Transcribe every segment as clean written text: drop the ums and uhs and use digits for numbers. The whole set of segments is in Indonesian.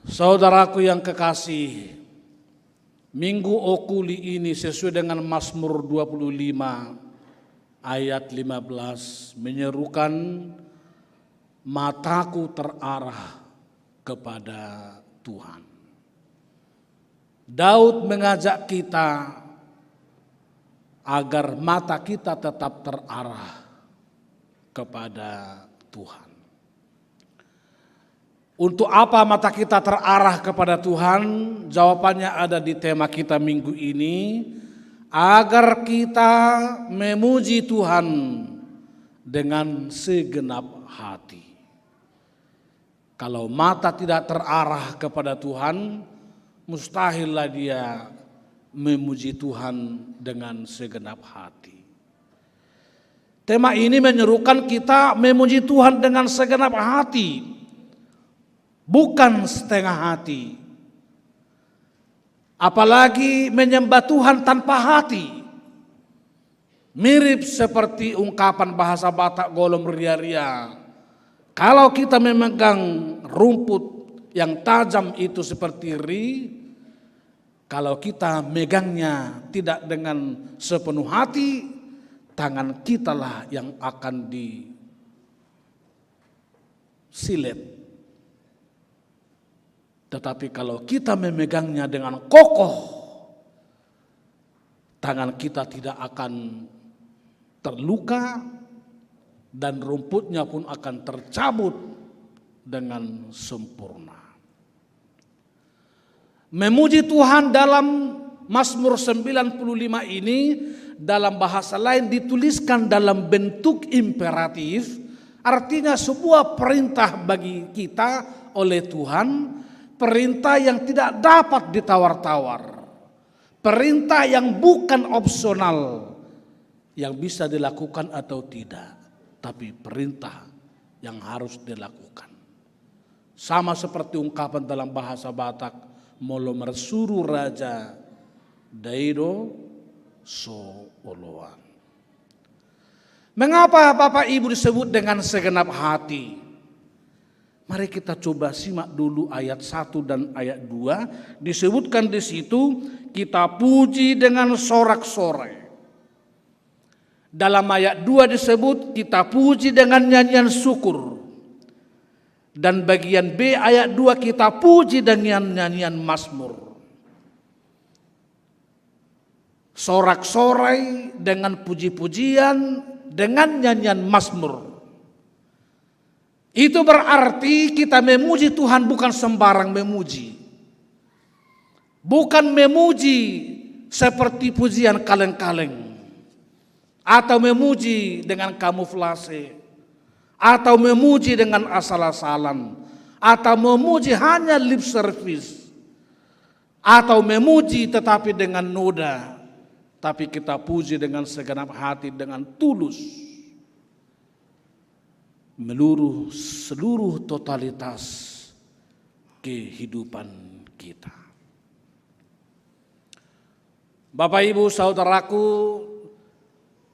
Saudaraku yang kekasih, Minggu Okuli ini sesuai dengan Mazmur 25 ayat 15 menyerukan mataku terarah kepada Tuhan. Daud mengajak kita agar mata kita tetap terarah kepada Tuhan. Untuk apa mata kita terarah kepada Tuhan? Jawabannya ada di tema kita minggu ini. Agar kita memuji Tuhan dengan segenap hati. Kalau mata tidak terarah kepada Tuhan, mustahillah dia memuji Tuhan dengan segenap hati. Tema ini menyerukan kita memuji Tuhan dengan segenap hati. Bukan setengah hati. Apalagi menyembah Tuhan tanpa hati. Mirip seperti ungkapan bahasa Batak golom ria-ria. Kalau kita memegang rumput yang tajam itu seperti ri, kalau kita megangnya tidak dengan sepenuh hati, tangan kitalah yang akan disilet. Tetapi kalau kita memegangnya dengan kokoh, tangan kita tidak akan terluka dan rumputnya pun akan tercabut dengan sempurna. Memuji Tuhan dalam Mazmur 95 ini dalam bahasa lain dituliskan dalam bentuk imperatif, artinya sebuah perintah bagi kita oleh Tuhan. Perintah yang tidak dapat ditawar-tawar. Perintah yang bukan opsional. Yang bisa dilakukan atau tidak. Tapi perintah yang harus dilakukan. Sama seperti ungkapan dalam bahasa Batak. Molo mersuru raja daido so oloan. Mengapa Bapak Ibu disebut dengan segenap hati? Mari kita coba simak dulu ayat 1 dan ayat 2. Disebutkan di situ kita puji dengan sorak-sorai. Dalam ayat 2 disebut kita puji dengan nyanyian syukur. Dan bagian B ayat 2 kita puji dengan nyanyian mazmur. Sorak-sorai dengan puji-pujian dengan nyanyian mazmur. Itu berarti kita memuji Tuhan bukan sembarang memuji. Bukan memuji seperti pujian kaleng-kaleng. Atau memuji dengan kamuflase. Atau memuji dengan asal-asalan. Atau memuji hanya lip service. Atau memuji tetapi dengan noda. Tapi kita puji dengan segenap hati, dengan tulus. Seluruh totalitas kehidupan kita. Bapak Ibu saudaraku,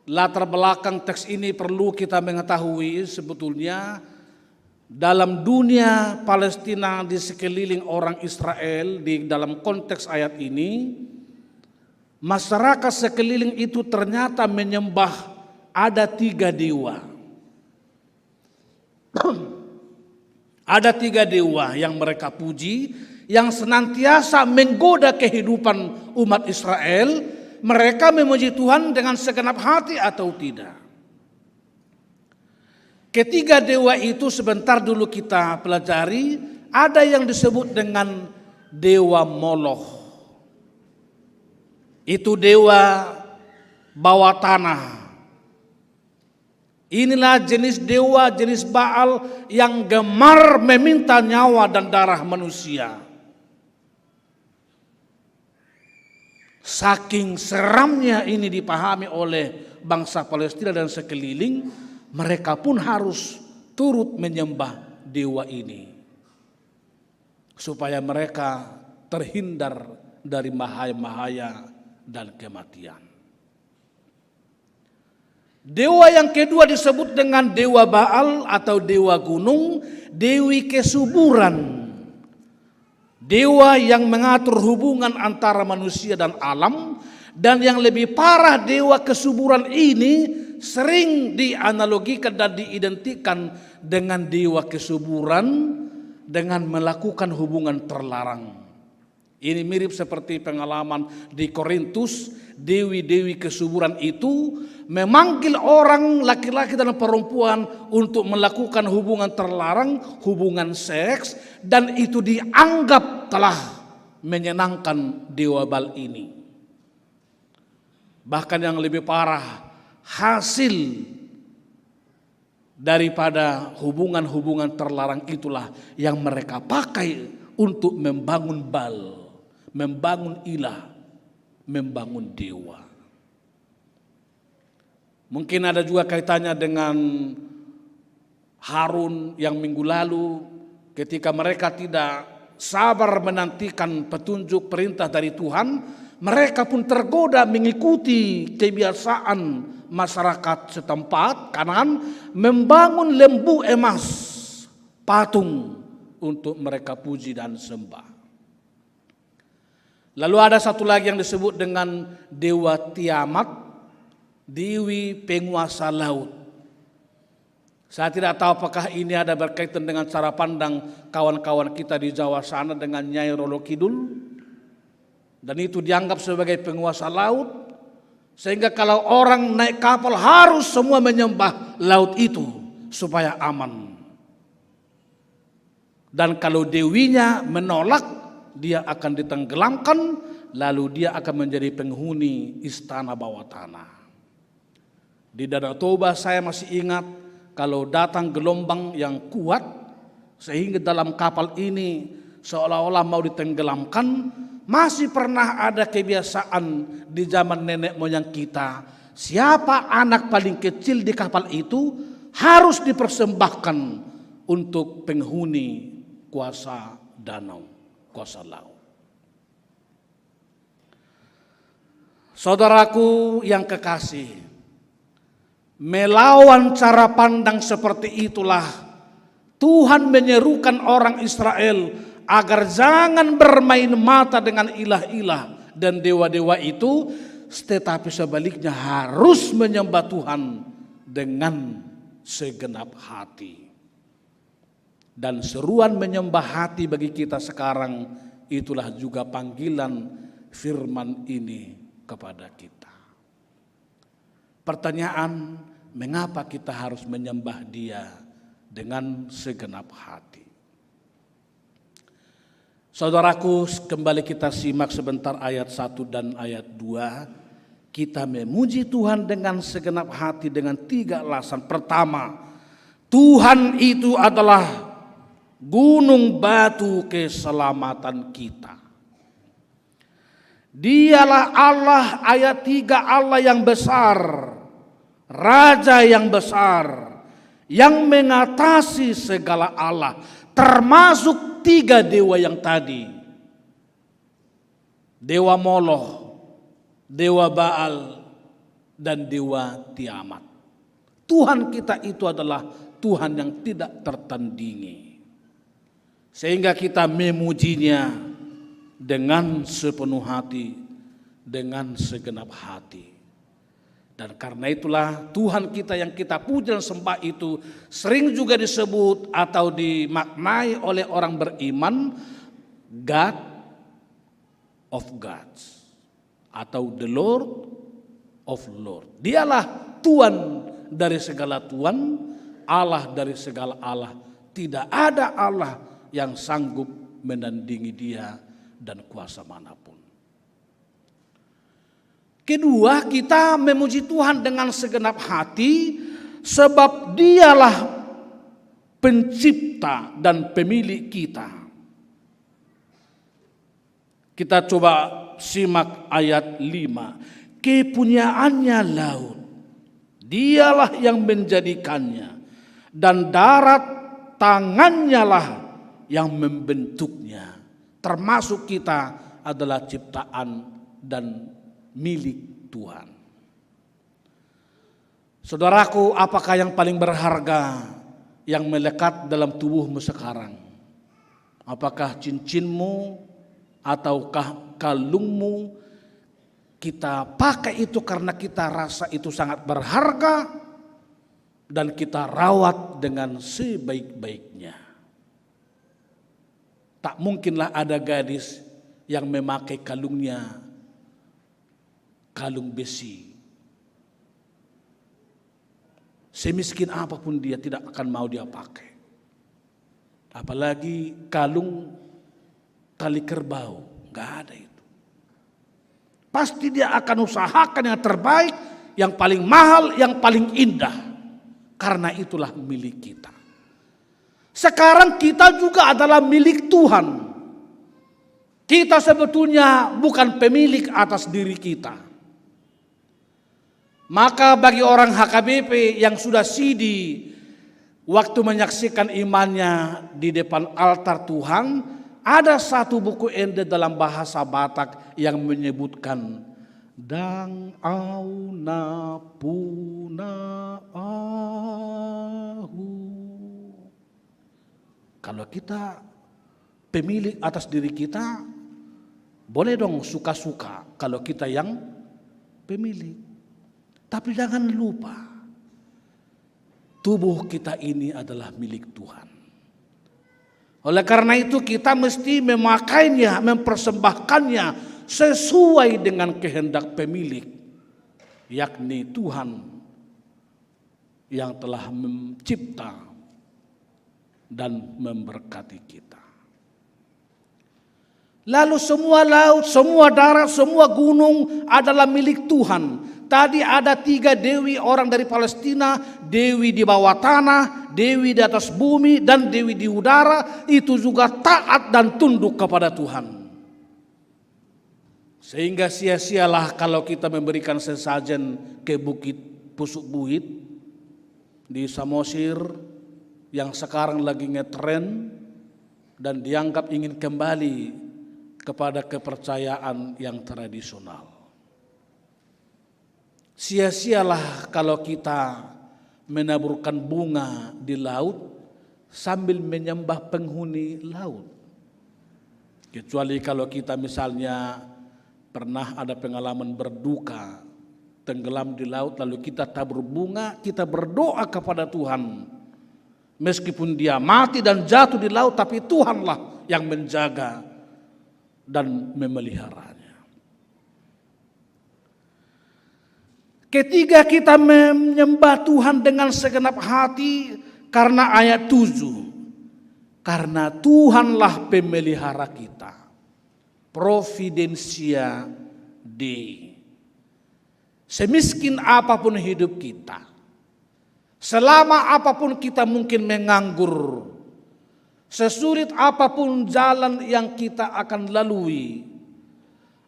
latar belakang teks ini perlu kita mengetahui sebetulnya dalam dunia Palestina di sekeliling orang Israel di dalam konteks ayat ini, masyarakat sekeliling itu ternyata menyembah ada 3 dewa. Ada 3 dewa yang mereka puji, yang senantiasa menggoda kehidupan umat Israel. Mereka memuji Tuhan dengan segenap hati atau tidak. Ketiga dewa itu sebentar dulu kita pelajari. Ada yang disebut dengan dewa Moloch. Itu dewa bawah tanah. Inilah jenis dewa, jenis Baal yang gemar meminta nyawa dan darah manusia. Saking seramnya ini dipahami oleh bangsa Palestina dan sekeliling, mereka pun harus turut menyembah dewa ini. Supaya mereka terhindar dari bahaya-bahaya dan kematian. Dewa yang kedua disebut dengan dewa Baal atau dewa gunung, dewi kesuburan. Dewa yang mengatur hubungan antara manusia dan alam, dan yang lebih parah, dewa kesuburan ini sering dianalogikan dan diidentikan dengan dewa kesuburan dengan melakukan hubungan terlarang. Ini mirip seperti pengalaman di Korintus, dewi-dewi kesuburan itu memanggil orang laki-laki dan perempuan untuk melakukan hubungan terlarang, hubungan seks, dan itu dianggap telah menyenangkan dewa Baal ini. Bahkan yang lebih parah, hasil daripada hubungan-hubungan terlarang itulah yang mereka pakai untuk membangun Baal, membangun ilah, membangun dewa. Mungkin ada juga kaitannya dengan Harun yang minggu lalu ketika mereka tidak sabar menantikan petunjuk perintah dari Tuhan, mereka pun tergoda mengikuti kebiasaan masyarakat setempat Kanaan, membangun lembu emas, patung untuk mereka puji dan sembah. Lalu ada satu lagi yang disebut dengan Dewa Tiamat, dewi penguasa laut. Saya tidak tahu apakah ini ada berkaitan dengan cara pandang kawan-kawan kita di Jawa sana dengan Nyai Roro Kidul. Dan itu dianggap sebagai penguasa laut, sehingga kalau orang naik kapal harus semua menyembah laut itu supaya aman. Dan kalau dewinya menolak, dia akan ditenggelamkan, lalu dia akan menjadi penghuni istana bawah tanah. Di Danau Toba saya masih ingat kalau datang gelombang yang kuat sehingga dalam kapal ini seolah-olah mau ditenggelamkan, masih pernah ada kebiasaan di zaman nenek moyang kita, siapa anak paling kecil di kapal itu harus dipersembahkan untuk penghuni kuasa danau, kuasa laut. Saudaraku yang kekasih, melawan cara pandang seperti itulah Tuhan menyerukan orang Israel agar jangan bermain mata dengan ilah-ilah dan dewa-dewa itu, tetapi sebaliknya harus menyembah Tuhan dengan segenap hati. Dan seruan menyembah hati bagi kita sekarang itulah juga panggilan firman ini kepada kita. Pertanyaan, mengapa kita harus menyembah Dia dengan segenap hati? Saudaraku, kembali kita simak sebentar ayat 1 dan ayat 2. Kita memuji Tuhan dengan segenap hati dengan 3 alasan. Pertama, Tuhan itu adalah gunung batu keselamatan kita. Dialah Allah, ayat 3, Allah yang besar, Raja yang besar, yang mengatasi segala Allah, termasuk 3 dewa yang tadi. Dewa Moloch, Dewa Baal, dan Dewa Tiamat. Tuhan kita itu adalah Tuhan yang tidak tertandingi. Sehingga kita memujinya dengan sepenuh hati, dengan segenap hati. Dan karena itulah Tuhan kita yang kita puji dan sembah itu sering juga disebut atau dimaknai oleh orang beriman God of gods atau the Lord of Lord. Dialah Tuhan dari segala Tuhan, Allah dari segala Allah. Tidak ada Allah yang sanggup menandingi Dia dan kuasa manapun. Kedua, kita memuji Tuhan dengan segenap hati sebab Dialah pencipta dan pemilik kita. Kita coba simak ayat 5. Kepunyaannya laut, Dialah yang menjadikannya, dan darat tangannya lah yang membentuknya. Termasuk kita adalah ciptaan dan milik Tuhan. Saudaraku, apakah yang paling berharga yang melekat dalam tubuhmu sekarang? Apakah cincinmu ataukah kalungmu kita pakai itu karena kita rasa itu sangat berharga dan kita rawat dengan sebaik-baiknya. Tak mungkinlah ada gadis yang memakai kalungnya kalung besi. Semiskin apapun dia tidak akan mau dia pakai. Apalagi kalung tali kerbau, nggak ada itu. Pasti dia akan usahakan yang terbaik, yang paling mahal, yang paling indah. Karena itulah milik kita. Sekarang kita juga adalah milik Tuhan. Kita sebetulnya bukan pemilik atas diri kita. Maka bagi orang HKBP yang sudah sidi waktu menyaksikan imannya di depan altar Tuhan, ada satu buku ende dalam bahasa Batak yang menyebutkan dang au na puna ahu. Kalau kita pemilik atas diri kita, boleh dong suka-suka kalau kita yang pemilik. Tapi jangan lupa, tubuh kita ini adalah milik Tuhan. Oleh karena itu kita mesti memakainya, mempersembahkannya sesuai dengan kehendak pemilik, yakni Tuhan yang telah mencipta dan memberkati kita. Lalu semua laut, semua darat, semua gunung adalah milik Tuhan. Tadi ada 3 dewi orang dari Palestina, dewi di bawah tanah, dewi di atas bumi, dan dewi di udara. Itu juga taat dan tunduk kepada Tuhan. Sehingga sia-sialah kalau kita memberikan sesajen ke Bukit Pusuk Buhit di Samosir yang sekarang lagi ngetren dan dianggap ingin kembali kepada kepercayaan yang tradisional. Sia-sialah kalau kita menaburkan bunga di laut sambil menyembah penghuni laut. Kecuali kalau kita misalnya pernah ada pengalaman berduka, tenggelam di laut lalu kita tabur bunga, kita berdoa kepada Tuhan. Meskipun dia mati dan jatuh di laut, tapi Tuhanlah yang menjaga dan memeliharanya. Ketiga, kita menyembah Tuhan dengan segenap hati karena ayat 7. Karena Tuhanlah pemelihara kita. Providentia Dei. Semiskin apapun hidup kita, selama apapun kita mungkin menganggur, sesulit apapun jalan yang kita akan lalui,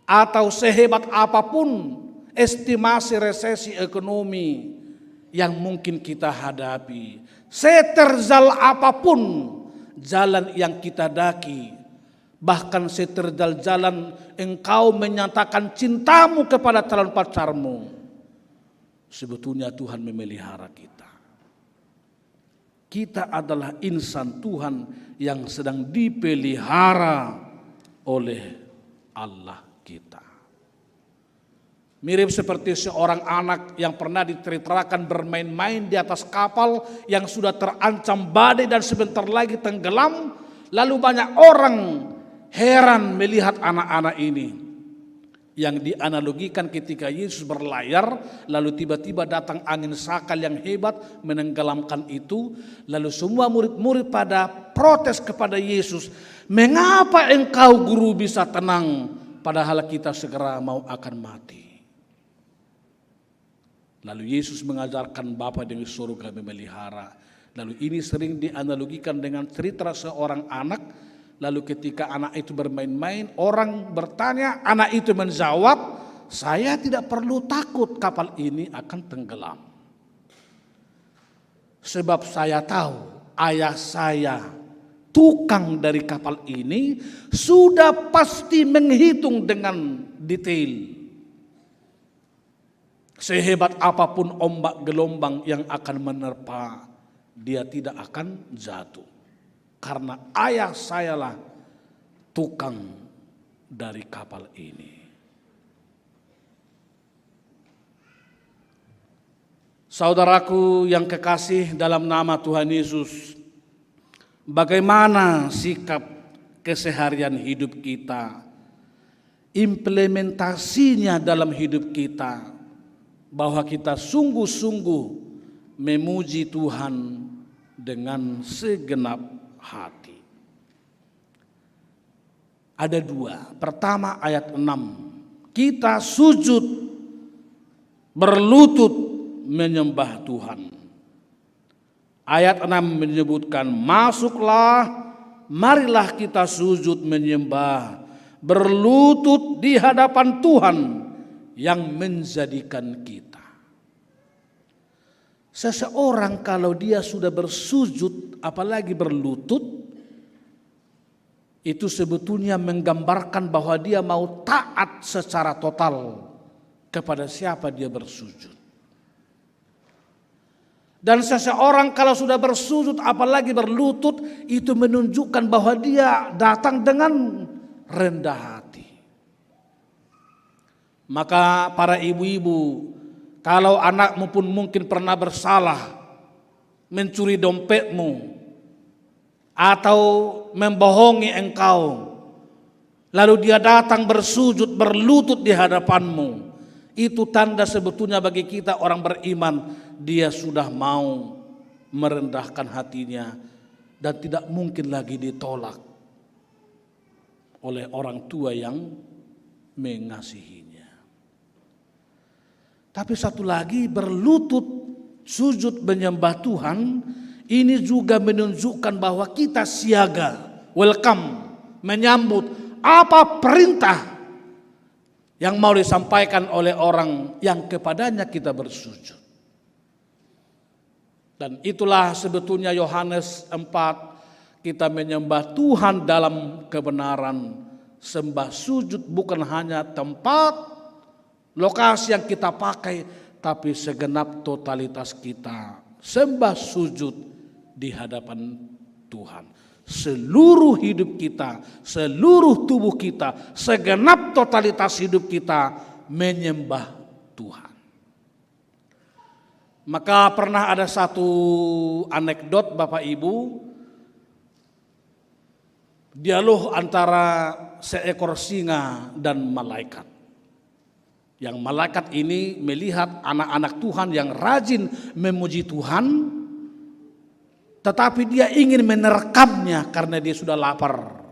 atau sehebat apapun estimasi resesi ekonomi yang mungkin kita hadapi, seterjal apapun jalan yang kita daki, bahkan seterjal jalan engkau menyatakan cintamu kepada calon pacarmu, sebetulnya Tuhan memelihara kita. Kita adalah insan Tuhan yang sedang dipelihara oleh Allah kita. Mirip seperti seorang anak yang pernah diceritakan bermain-main di atas kapal yang sudah terancam badai dan sebentar lagi tenggelam. Lalu banyak orang heran melihat anak-anak ini yang dianalogikan ketika Yesus berlayar, lalu tiba-tiba datang angin sakal yang hebat menenggelamkan itu. Lalu semua murid-murid pada protes kepada Yesus, "Mengapa engkau guru bisa tenang padahal kita segera mau akan mati?" Lalu Yesus mengajarkan Bapa di surga memelihara. Lalu ini sering dianalogikan dengan cerita seorang anak. Lalu ketika anak itu bermain-main, orang bertanya, anak itu menjawab, "Saya tidak perlu takut kapal ini akan tenggelam. Sebab saya tahu ayah saya, tukang dari kapal ini, sudah pasti menghitung dengan detail. Sehebat apapun ombak gelombang yang akan menerpa, dia tidak akan jatuh. karena ayah sayalah tukang dari kapal ini. Saudaraku yang kekasih dalam nama Tuhan Yesus, bagaimana sikap keseharian hidup kita, implementasinya dalam hidup kita, bahwa kita sungguh-sungguh memuji Tuhan dengan segenap hati. Ada dua. Pertama ayat 6. Kita sujud berlutut menyembah Tuhan. Ayat 6 menyebutkan, masuklah, marilah kita sujud menyembah, berlutut di hadapan Tuhan yang menjadikan kita. Seseorang kalau dia sudah bersujud, apalagi berlutut, itu sebetulnya menggambarkan bahwa dia mau taat secara total kepada siapa dia bersujud. Dan seseorang kalau sudah bersujud, apalagi berlutut, itu menunjukkan bahwa dia datang dengan rendah hati. Maka para ibu-ibu, kalau anakmu pun mungkin pernah bersalah, mencuri dompetmu, atau membohongi engkau, lalu dia datang bersujud berlutut di hadapanmu, itu tanda sebetulnya bagi kita orang beriman, dia sudah mau merendahkan hatinya dan tidak mungkin lagi ditolak oleh orang tua yang mengasihinya. Tapi satu lagi, berlutut sujud menyembah Tuhan, ini juga menunjukkan bahwa kita siaga, welcome, menyambut apa perintah yang mau disampaikan oleh orang yang kepadanya kita bersujud. Dan itulah sebetulnya Yohanes 4, kita menyembah Tuhan dalam kebenaran. Sembah sujud bukan hanya tempat, lokasi yang kita pakai, tapi segenap totalitas kita sembah sujud di hadapan Tuhan. Seluruh hidup kita, seluruh tubuh kita, segenap totalitas hidup kita menyembah Tuhan. Maka pernah ada satu anekdot Bapak Ibu, dialog antara seekor singa dan malaikat. Yang malaikat ini melihat anak-anak Tuhan yang rajin memuji Tuhan, tetapi dia ingin menerkamnya karena dia sudah lapar.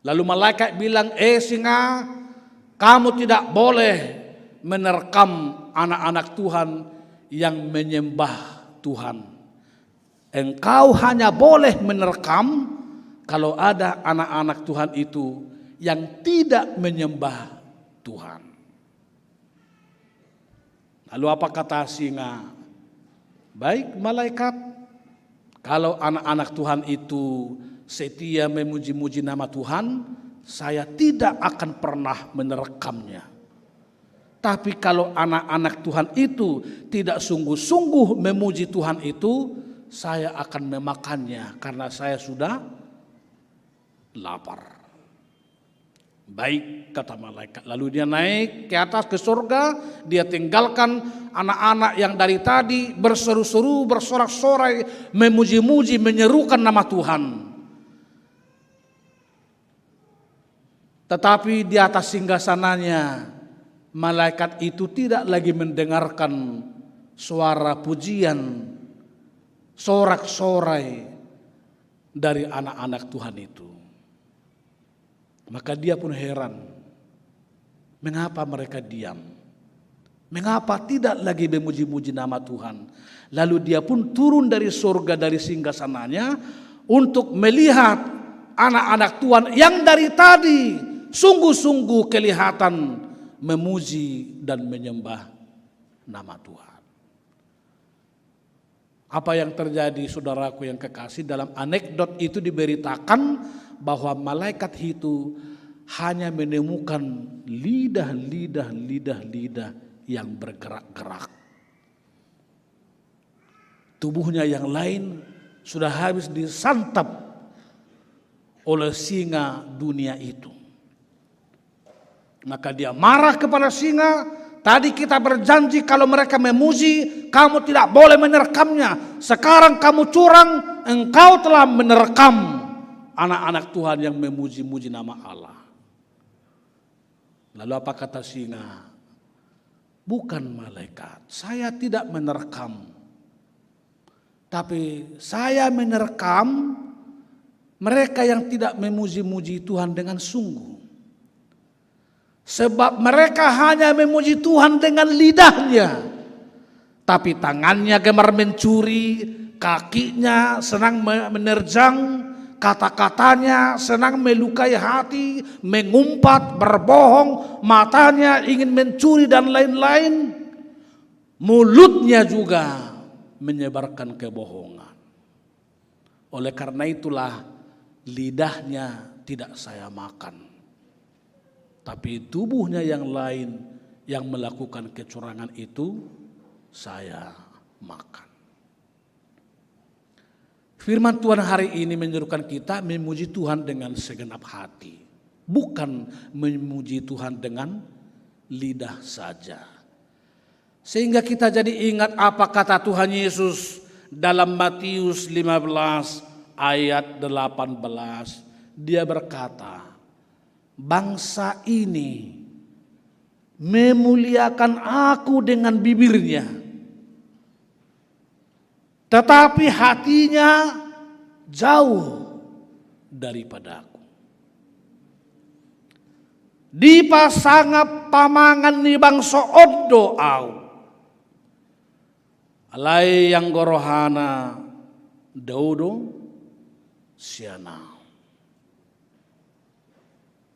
Lalu malaikat bilang, singa, kamu tidak boleh menerkam anak-anak Tuhan yang menyembah Tuhan. Engkau hanya boleh menerkam kalau ada anak-anak Tuhan itu yang tidak menyembah Tuhan. Lalu apa kata singa? Baik malaikat, kalau anak-anak Tuhan itu setia memuji-muji nama Tuhan, saya tidak akan pernah menerekamnya. Tapi kalau anak-anak Tuhan itu tidak sungguh-sungguh memuji Tuhan itu, saya akan memakannya karena saya sudah lapar. Baik, kata malaikat. Lalu dia naik ke atas ke surga, dia tinggalkan anak-anak yang dari tadi berseru-seru, bersorak-sorai, memuji-muji, menyerukan nama Tuhan. Tetapi di atas singgasananya, malaikat itu tidak lagi mendengarkan suara pujian, sorak-sorai dari anak-anak Tuhan itu. Maka dia pun heran, mengapa mereka diam? Mengapa tidak lagi memuji-muji nama Tuhan? Lalu dia pun turun dari surga, dari singgasananya untuk melihat anak-anak Tuhan yang dari tadi sungguh-sungguh kelihatan memuji dan menyembah nama Tuhan. Apa yang terjadi saudaraku yang kekasih, dalam anekdot itu diberitakan bahwa malaikat itu hanya menemukan lidah yang bergerak-gerak. Tubuhnya yang lain sudah habis disantap oleh singa dunia itu. Maka dia marah kepada singa. Tadi kita berjanji kalau mereka memuji, kamu tidak boleh menerekamnya. Sekarang kamu curang, engkau telah menerekam anak-anak Tuhan yang memuji-muji nama Allah. Lalu apa kata singa? Bukan malaikat, saya tidak menerekam. Tapi saya menerekam mereka yang tidak memuji-muji Tuhan dengan sungguh. Sebab mereka hanya memuji Tuhan dengan lidahnya, tapi tangannya gemar mencuri, kakinya senang menerjang, kata-katanya senang melukai hati, mengumpat, berbohong, matanya ingin mencuri dan lain-lain. Mulutnya juga menyebarkan kebohongan. Oleh karena itulah lidahnya tidak saya makan. Tapi tubuhnya yang lain yang melakukan kecurangan itu saya makan. Firman Tuhan hari ini menyerukan kita memuji Tuhan dengan segenap hati. Bukan memuji Tuhan dengan lidah saja. Sehingga kita jadi ingat apa kata Tuhan Yesus dalam Matius 15 ayat 18. Dia berkata, bangsa ini memuliakan aku dengan bibirnya, tetapi hatinya jauh daripadaku. Di pasangap pamangan ni bangsa oddo au, alai yang gorohana daudo siana.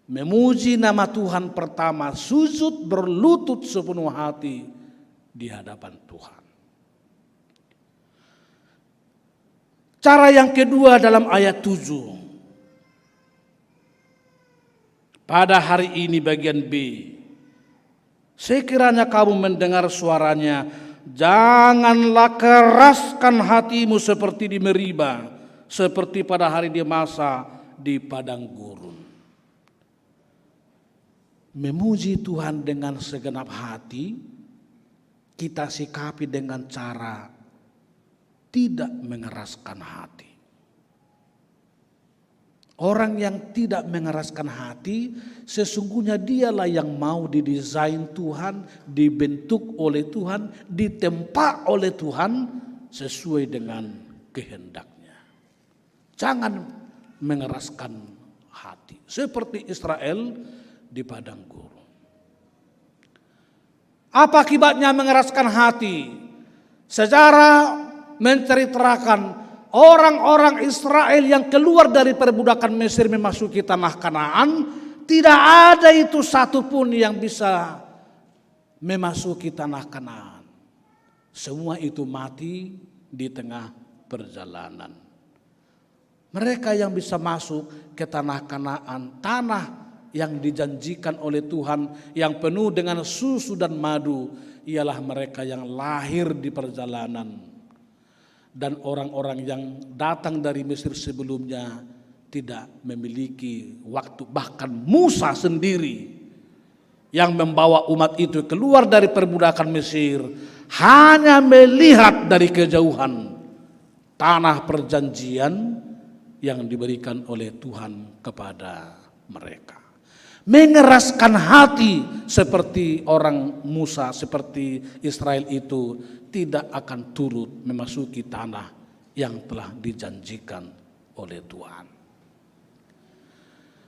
Memuji nama Tuhan pertama, sujud berlutut sepenuh hati di hadapan Tuhan. Cara yang kedua dalam ayat 7. Pada hari ini bagian B. Sekiranya kamu mendengar suaranya, janganlah keraskan hatimu seperti di Meriba, seperti pada hari di Masa di padang gurun. Memuji Tuhan dengan segenap hati, kita sikapi dengan cara tidak mengeraskan hati. Orang yang tidak mengeraskan hati, sesungguhnya dialah yang mau didesain Tuhan, dibentuk oleh Tuhan, ditempa oleh Tuhan sesuai dengan kehendaknya. Jangan mengeraskan hati. Seperti Israel di padang gurun. Apa akibatnya mengeraskan hati? Sejarah menceritakan orang-orang Israel yang keluar dari perbudakan Mesir memasuki tanah Kanaan, tidak ada itu satupun yang bisa memasuki tanah Kanaan. Semua itu mati di tengah perjalanan. Mereka yang bisa masuk ke tanah Kanaan, tanah yang dijanjikan oleh Tuhan yang penuh dengan susu dan madu, ialah mereka yang lahir di perjalanan. Dan orang-orang yang datang dari Mesir sebelumnya tidak memiliki waktu. Bahkan Musa sendiri yang membawa umat itu keluar dari perbudakan Mesir hanya melihat dari kejauhan tanah perjanjian yang diberikan oleh Tuhan kepada mereka. Mengeraskan hati seperti orang Musa, seperti Israel itu tidak akan turut memasuki tanah yang telah dijanjikan oleh Tuhan.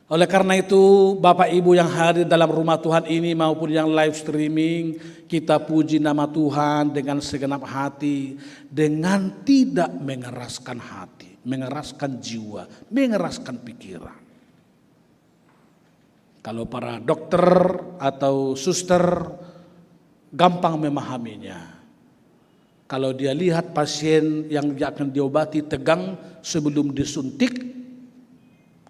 Oleh karena itu Bapak Ibu yang hadir dalam rumah Tuhan ini maupun yang live streaming, kita puji nama Tuhan dengan segenap hati, dengan tidak mengeraskan hati, mengeraskan jiwa, mengeraskan pikiran. Kalau para dokter atau suster gampang memahaminya. Kalau dia lihat pasien yang akan diobati tegang sebelum disuntik,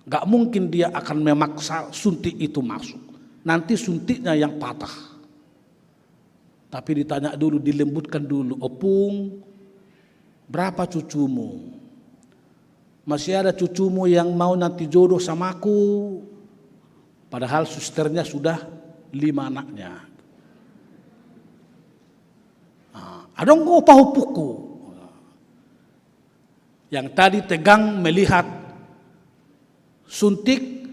gak mungkin dia akan memaksa suntik itu masuk. Nanti suntiknya yang patah. Tapi ditanya dulu, dilembutkan dulu, opung, berapa cucumu? masih ada cucumu yang mau nanti jodoh samaku, padahal susternya sudah 5 anaknya. Ada nggak pahupuku yang tadi tegang melihat suntik,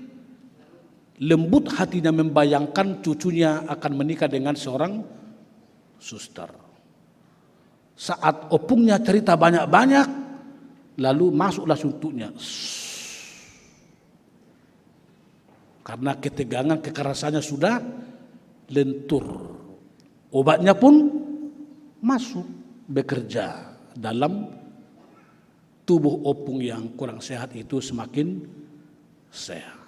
lembut hatinya membayangkan cucunya akan menikah dengan seorang suster. Saat opungnya cerita banyak-banyak, lalu masuklah suntuknya. Karena ketegangan, kekerasannya sudah lentur. Obatnya pun masuk bekerja dalam tubuh opung yang kurang sehat itu semakin sehat.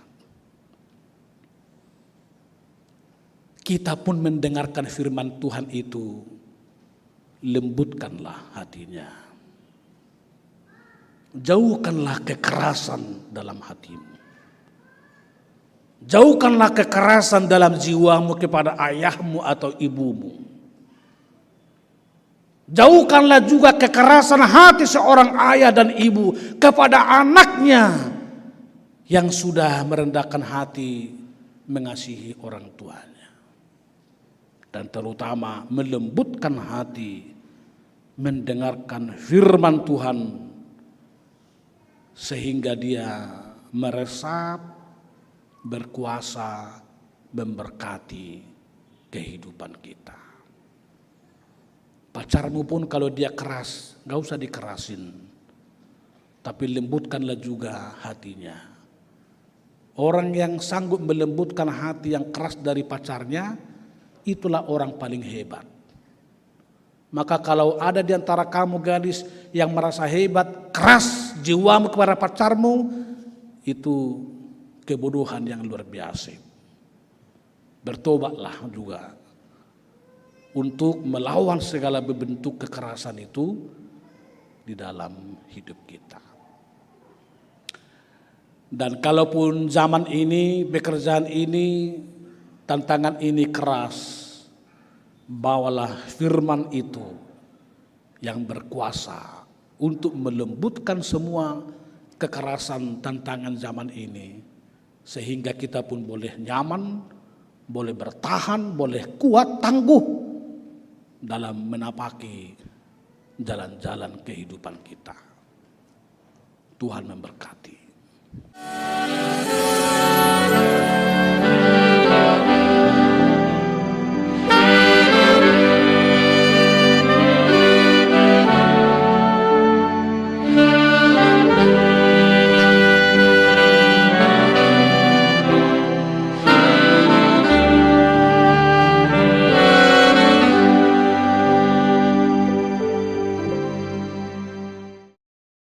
Kita pun mendengarkan firman Tuhan itu, lembutkanlah hatinya. Jauhkanlah kekerasan dalam hatimu. Jauhkanlah kekerasan dalam jiwamu kepada ayahmu atau ibumu. Jauhkanlah juga kekerasan hati seorang ayah dan ibu kepada anaknya yang sudah merendahkan hati mengasihi orang tuanya. Dan terutama melembutkan hati mendengarkan firman Tuhan sehingga dia meresap, berkuasa, memberkati kehidupan kita. Pacarmu pun kalau dia keras, gak usah dikerasin, tapi lembutkanlah juga hatinya. Orang yang sanggup melembutkan hati yang keras dari pacarnya, itulah orang paling hebat. Maka kalau ada di antara kamu gadis yang merasa hebat, keras jiwamu kepada pacarmu, itu kebodohan yang luar biasa. Bertobatlah juga untuk melawan segala bentuk kekerasan itu di dalam hidup kita. Dan kalaupun zaman ini, pekerjaan ini, tantangan ini keras, bawalah firman itu yang berkuasa untuk melembutkan semua kekerasan tantangan zaman ini, sehingga kita pun boleh nyaman, boleh bertahan, boleh kuat, tangguh dalam menapaki jalan-jalan kehidupan kita. Tuhan memberkati.